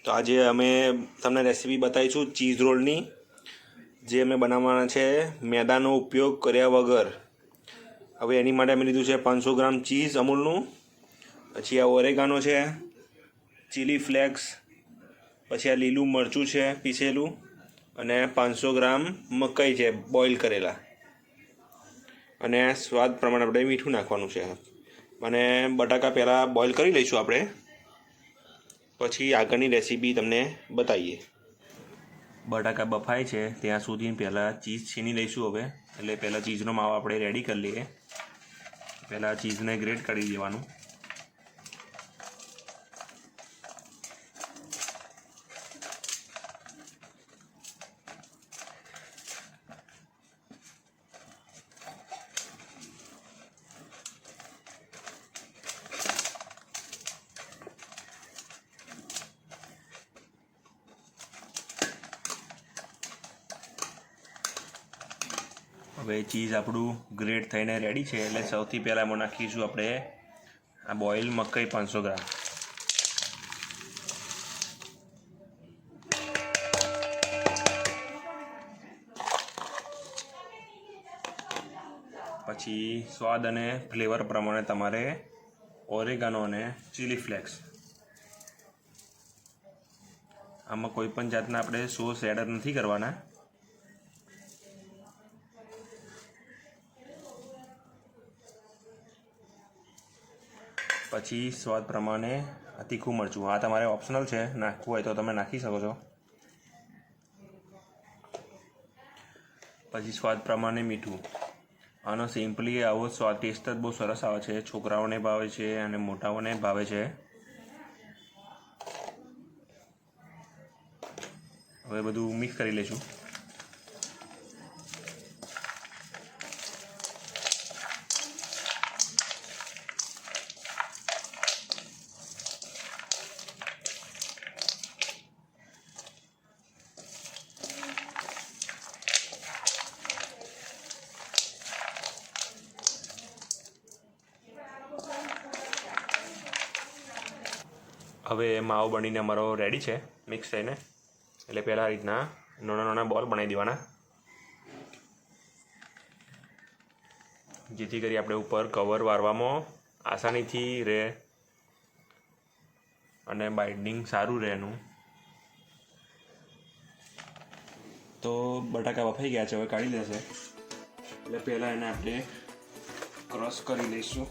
તો આજે અમે તમને રેસીપી બતાવીશું ચીઝ રોલની, જે અમે બનાવવાના છે મેદાનો ઉપયોગ કર્યા વગર. હવે એની માટે અમે લીધું છે 500 ગ્રામ ચીઝ અમૂલનું, પછી આ ઓરેગાનો છે, ચીલી ફ્લેક્સ, પછી આ લીલું મરચું છે પીસેલું, અને 500 ગ્રામ મકાઈ છે બોઇલ કરેલા, અને સ્વાદ પ્રમાણે આપણે મીઠું નાખવાનું છે. અને બટાકા પહેલાં બોઇલ કરી લઈશું આપણે, પછી આગળની રેસીપી તમને બતાવીએ. બટાકા બફાય છે ત્યાં સુધી પહેલાં ચીઝ છીની લઈશું. હવે એટલે પહેલાં ચીઝનો માવો આપણે રેડી કરી લઈએ. પહેલાં ચીઝને ગ્રેટ કરી દેવાનું. હવે ચીઝ આપણું ગ્રેટ થઈને રેડી છે, એટલે સૌથી પહેલાં એમાં નાખીશું આપણે આ બોઇલ મકાઈ 500 ગ્રામ. પછી સ્વાદ અને ફ્લેવર પ્રમાણે તમારે ઓરેગાનો અને ચીલી ફ્લેક્સ. આમાં કોઈ પણ જાતના આપણે સોસ એડ નથી કરવાના. પછી સ્વાદ પ્રમાણે તીખું મરચું, આ તમારે ઓપ્શનલ છે, નાખવું હોય તો તમે નાખી શકો છો. પછી સ્વાદ પ્રમાણે મીઠું. આનો સિમ્પલી આવો સ્વાદ ટેસ્ટ જ બહુ સરસ આવે છે, છોકરાઓને ભાવે છે અને મોટાઓને ભાવે છે. હવે બધું મિક્સ કરી લઈશું. હવે માવો બનીને અમારો રેડી છે મિક્સ થઈને. એટલે પહેલાં આ રીતના નાના નાના બોલ બનાવી દેવાના, જેથી કરી આપણે ઉપર કવર વારવામાં આસાનીથી રહે અને બાઇન્ડિંગ સારું રહે એનું. તો બટાકા બફાઈ ગયા છે, હવે કાઢી લેશે. એટલે પહેલાં એને આપણે ક્રશ કરી લઈશું.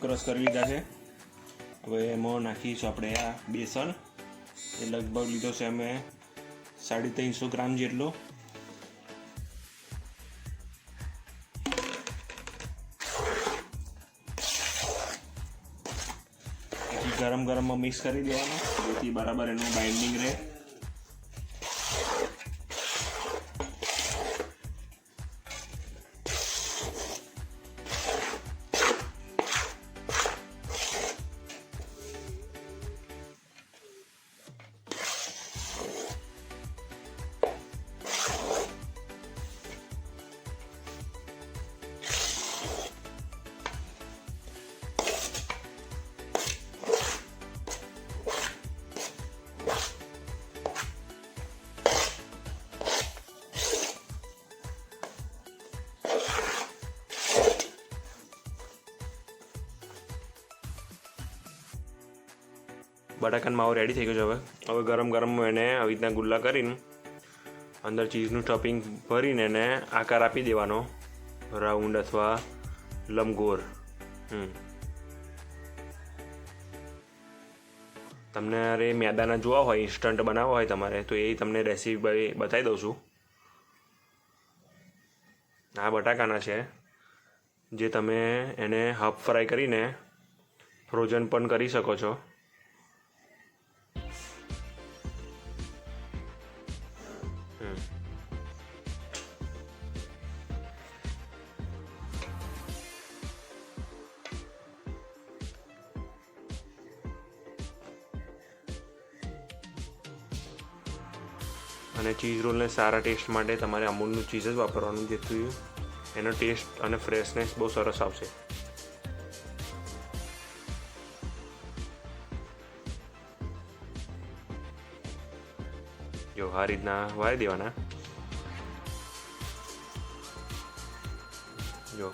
ક્રશ કરી લીધા છે. હવે એમાં નાખીશું આપણે આ બેસન. એ લગભગ લીધો છે અમે 350 ગ્રામ જેટલો. પછી ગરમ ગરમમાં મિક્સ કરી દેવાનું, જેથી બરાબર એનું બાઇન્ડિંગ રહે. બટાકાનો માવો રેડી થઈ ગયો છે. હવે ગરમ ગરમ એને આવી રીતના ગુલ્લા કરીને અંદર ચીઝનું ટોપિંગ ભરીને એને આકાર આપી દેવાનો, રાઉન્ડ અથવા લંબગોળ. તમને અરે મેદાના જોવા હોય, ઇન્સ્ટન્ટ બનાવવા હોય તમારે, તો એ તમને રેસીપી બતાવી દઉં છું. આ બટાકાના છે, જે તમે એને હાફ ફ્રાય કરીને ફ્રોઝન પણ કરી શકો છો. અને ચીઝ રોલને સારા ટેસ્ટ માટે તમારે અમૂલનું ચીઝ જ વાપરવાનું, જેથી એનો ટેસ્ટ અને ફ્રેશનેસ બહુ સરસ આવશે. જો આ રીતના વાળી દેવાના. જો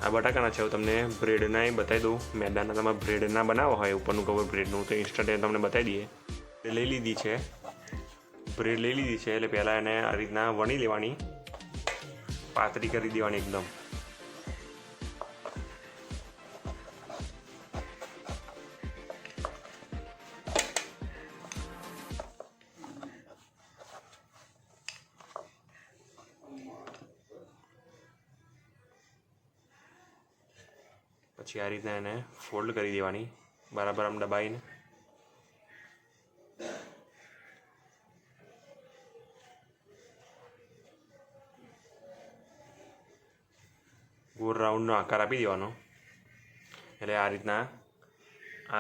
આ બટાકાના છે. હું તમને બ્રેડના બતાવી દઉં. મેદાના તમારે બ્રેડના બનાવવા હોય ઉપરનું કવર બ્રેડનું, તો ઇન્સ્ટન્ટ એ તમને બતાવી દઈએ. લઈ લીધી છે, બ્રેડ લઈ લીધી છે. એટલે પહેલાં એને આ રીતના વણી લેવાની, પાતળી કરી દેવાની એકદમ. પછી આ રીતના એને ફોલ્ડ કરી દેવાની બરાબર આમ દબાઈને. ગોળ રાઉન્ડનો આકાર આપી દેવાનો. એટલે આ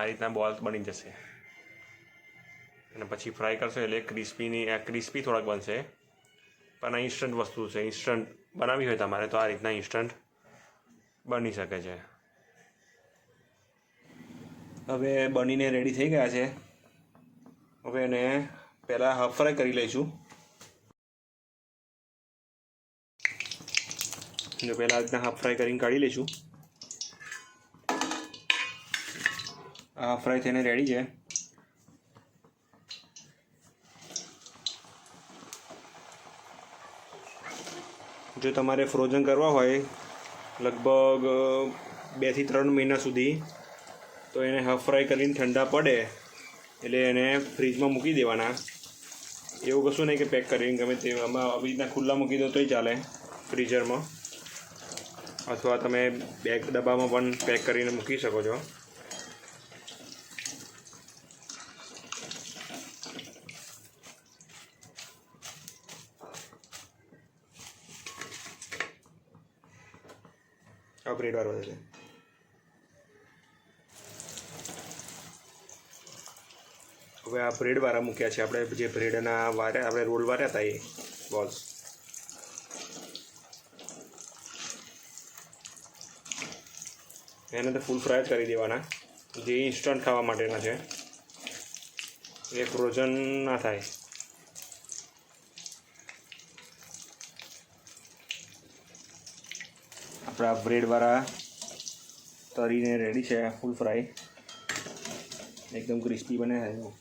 રીતના બોલ બની જશે. અને પછી ફ્રાય કરશો એટલે ક્રિસ્પી થોડાક બનશે. પણ આ ઇન્સ્ટન્ટ વસ્તુ છે. ઇન્સ્ટન્ટ બનાવવી હોય તમારે તો આ રીતના ઇન્સ્ટન્ટ બની શકે છે. હવે બનીને રેડી થઈ ગયા છે. હવે એને પહેલાં હાફ ફ્રાય કરી લઈશું. જો પહેલાં આ રીતના હાફ ફ્રાય કરીને કાઢી લઈશું. હાફ ફ્રાય થઈને રેડી છે. જો તમારે ફ્રોઝન કરવા હોય લગભગ 2 થી 3 મહિના સુધી, તો એને હાફ ફ્રાય કરીને ઠંડા પડે એટલે એને ફ્રીજમાં મૂકી દેવાના. એવું કશું નહીં કે પેક કરીને ગમે તે આમાં આવી રીતના ખુલ્લા મૂકી દો તોય ચાલે ફ્રીઝરમાં, અથવા તમે બેગ ડબ્બામાં પણ પેક કરીને મૂકી શકો છો. આ બ્રેડવાળો છે. હવે આ બ્રેડવાળા મૂક્યા છે આપણે, જે બ્રેડના વારે આપણે રોલ વાર્યા હતા એ બોલ્સ. એને તો ફૂલ ફ્રાય કરી દેવાના, જે ઇન્સ્ટન્ટ ખાવા માટેના છે, એ ફ્રોઝન ના થાય. આપણા બ્રેડવાળા તરીને રેડી છે. ફૂલ ફ્રાય એકદમ ક્રિસ્પી બને છે.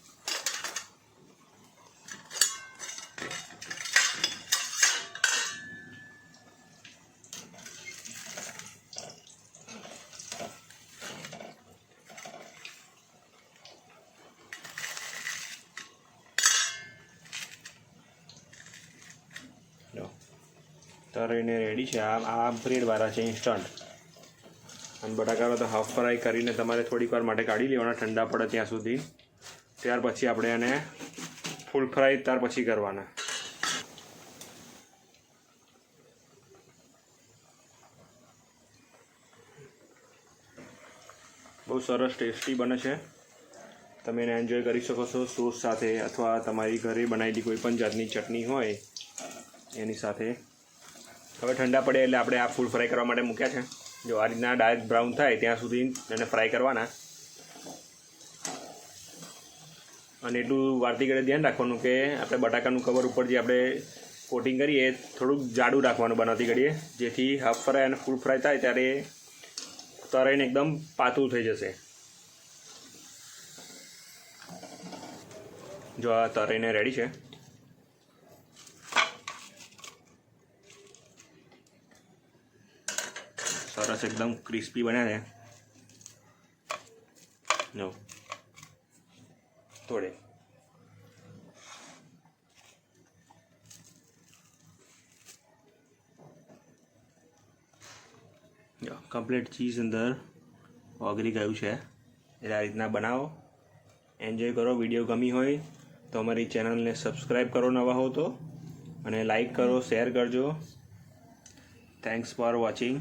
તરીને રેડી છે. આ બ્રેડવાળા છે ઇન્સ્ટન્ટ. અને બટાકાનો તો હાફ ફ્રાય કરીને તમારે થોડીક વાર માટે કાઢી લેવાના ઠંડા પડે ત્યાં સુધી. ત્યાર પછી આપણે એને ફૂલ ફ્રાય ત્યાર પછી કરવાના. બહુ સરસ ટેસ્ટી બને છે. તમે એને એન્જોય કરી શકો છો સોસ સાથે, અથવા તમારી ઘરે બનાવેલી કોઈ પણ જાતની ચટણી હોય એની સાથે. હવે ઠંડા પડે એટલે આપણે આ ફૂલ ફ્રાય કરવા માટે મૂક્યા છે. જો આ રીતના ડાર્ક બ્રાઉન થાય ત્યાં સુધી એને ફ્રાય કરવાના. અને એટલું વારતી ઘડે ધ્યાન રાખવાનું કે આપણે બટાકાનું કવર ઉપર જે આપણે કોટિંગ કરીએ થોડુંક જાડું રાખવાનું બનાવતી ઘડીએ, જેથી હાફ ફ્રાય અને ફૂલ ફ્રાય થાય ત્યારે તળાઈને એકદમ પાતળું થઈ જશે. જો આ તળાઈને રેડી છે. સરસ એકદમ ક્રિસ્પી બન્યા છે. જો થોડે કમ્પ્લીટ ચીઝ અંદર ઓગળી ગયું છે. એટલે આ રીતના બનાવો, એન્જોય કરો. વિડીયો ગમી હોય તો અમારી ચેનલને સબસ્ક્રાઈબ કરો નવા હો તો, અને લાઈક કરો, શેર કરજો. Thanks for watching.